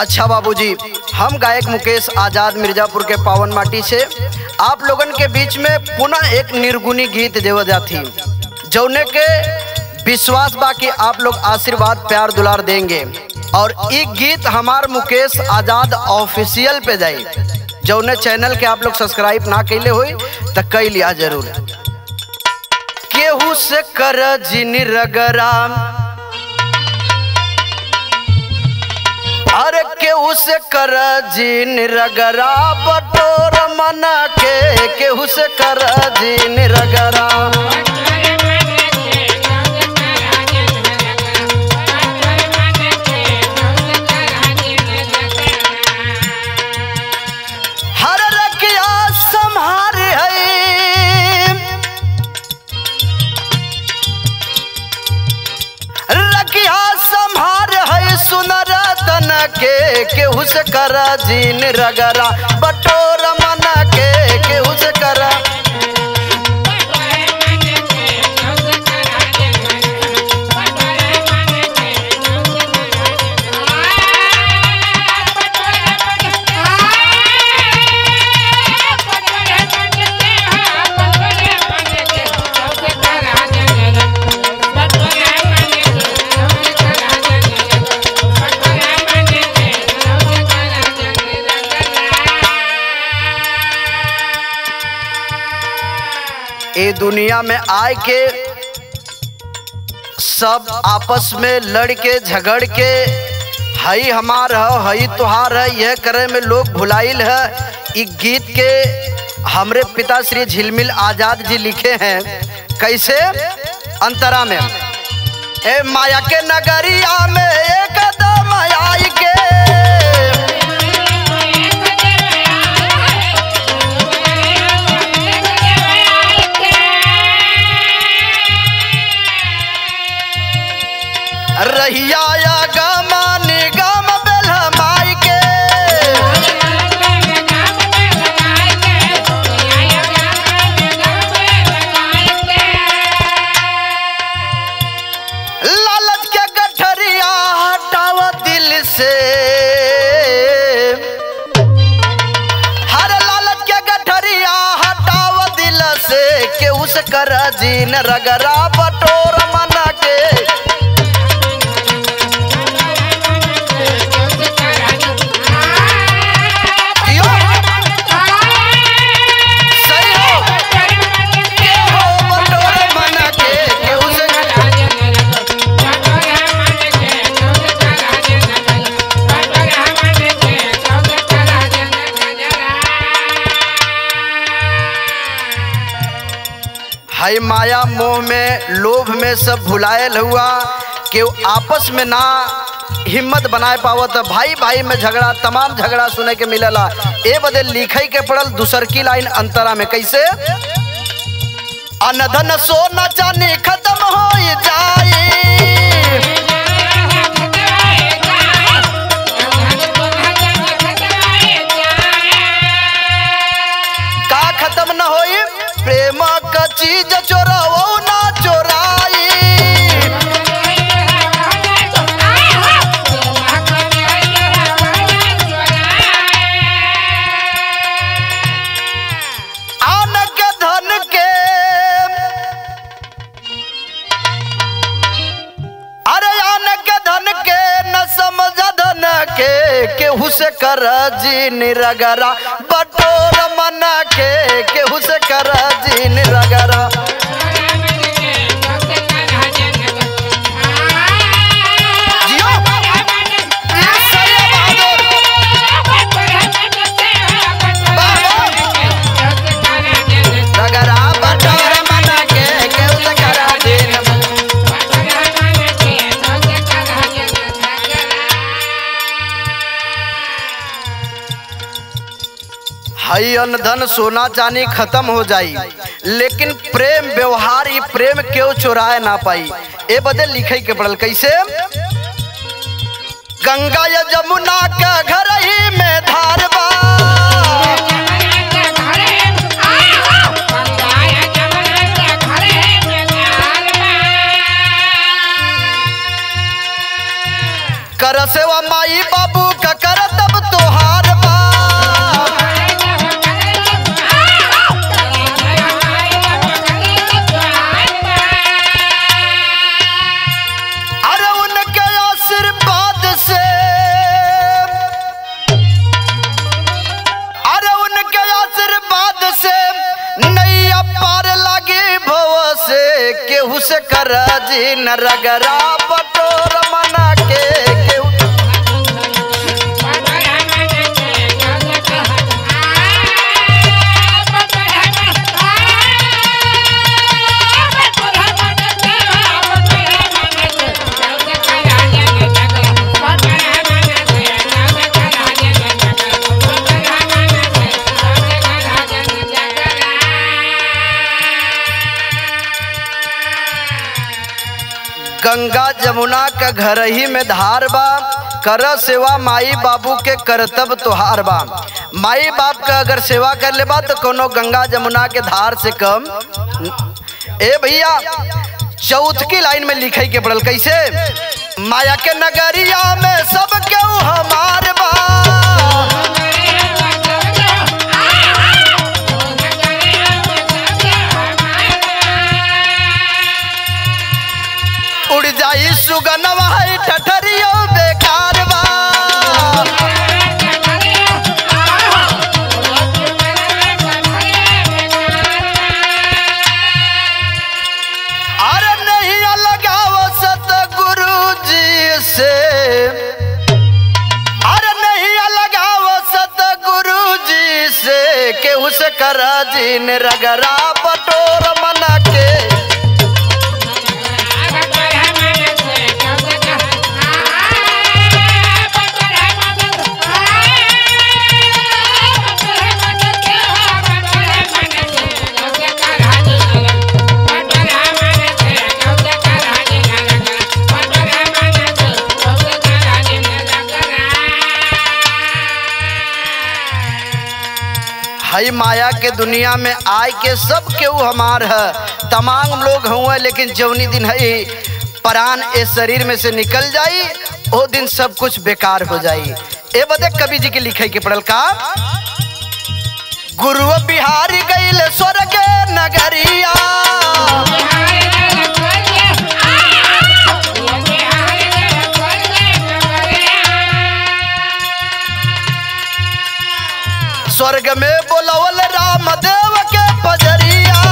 अच्छा बाबूजी, हम गायक मुकेश आजाद मिर्जापुर के पावन माटी से आप लोगन के बीच में पुनः एक निर्गुणी गीत देव जाती, जौने के विश्वास बा कि आप लोग आशीर्वाद प्यार दुलार देंगे। और एक गीत हमार मुकेश आजाद ऑफिशियल पे जाई, जौने चैनल के आप लोग सब्सक्राइब ना कैले हुई तो कई लिया जरूर। केहू से कर जिन रगरा, अरे केहू से कर जिन रगरा, बटोर मना के केहू से कर जिन रगरा। हर रखिया संहार है, रखिया संहार है, सुनर तन के केहू से कर जिन रगरा, बटोर मना के केहू से कर। ये दुनिया में आए के सब आपस में लड़ के झगड़ के हई हमार है हई तुहार है यह करे में लोग भुलाइल है। इस गीत के हमरे पिता श्री झिलमिल आजाद जी लिखे हैं। कैसे? अंतरा में ए माया के नगरिया में एक दम आई के, रहिया या गमा निगम बेलमाई के, लालच के गठरिया हटाव दिल से, हर लालच के गठरिया हटाव दिल से, केहू से कर जिन रगरा, बटोर मना के। हई माया मोह में लोभ में सब भुलायल हुआ कि आपस में ना हिम्मत बनाए पावत। भाई भाई में झगड़ा, तमाम झगड़ा सुने के मिलला। ए बदे लिखे के पड़ल दूसर की लाइन अंतरा में। कैसे? अनधन सोना चांदी खत्म हो जाए, का खत्म न होई? प्रेम का चीज चोराओ ना चोराई, आन के धन के, अरे आन के धन के न समझ धन के, केहू से कर जिन रगरा, बटोर मना के केहू से कर जिन रगरा। हई अनधन सोना चांदी खत्म हो जाई, लेकिन प्रेम व्यवहार ये प्रेम क्यों चुराए ना पाई। ए बदे लिखे के पड़ल। कैसे? गंगा या जमुना का घर ही में धारबा, कर सेवा माई बाबू का कर केहू से कर जी न रगरा बटोर मना के केहू गंगा जमुना का घर ही में धार बा, कर सेवा माई बाबू के करतब तोहार बा। माई बाप का अगर सेवा कर ले बा तो कोनो गंगा जमुना के धार से कम। ए भैया चौथ की लाइन में लिखे के पड़ल कैसे, माया के नगरिया में सब केहू हमार बा, उड़ जाई सुगनवा है ठठरियो बेकार बा। अरे नहीं लगाओ सतगुरु जी से, अरे नहीं लगाओ सतगुरु जी से, केहू से कर जी ने रगरा बटोर मना के हई माया के दुनिया में आय के सब केहू हमार है। तमाम लोग हुए लेकिन जवनी दिन है प्राण इस शरीर में से निकल जाई वो दिन सब कुछ बेकार हो जाई। ए बदे कवि जी के लिखे के पड़ल का, गुरु बिहारी गईल स्वर्ग नगरिया, स्वर्ग में बोलवल रामदेव के पजरिया,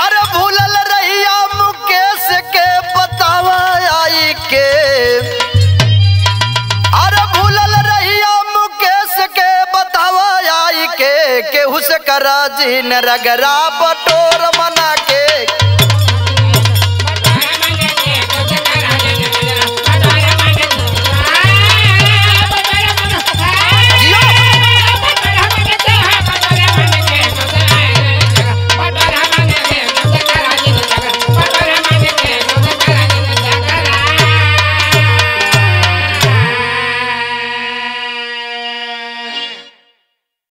अरे भूलल रहिया मुकेश के बतावा आई के, अरे भूलल रहिया मुकेश के बतावा आई के, केहू से करा जी न रगरा बटोर मना के।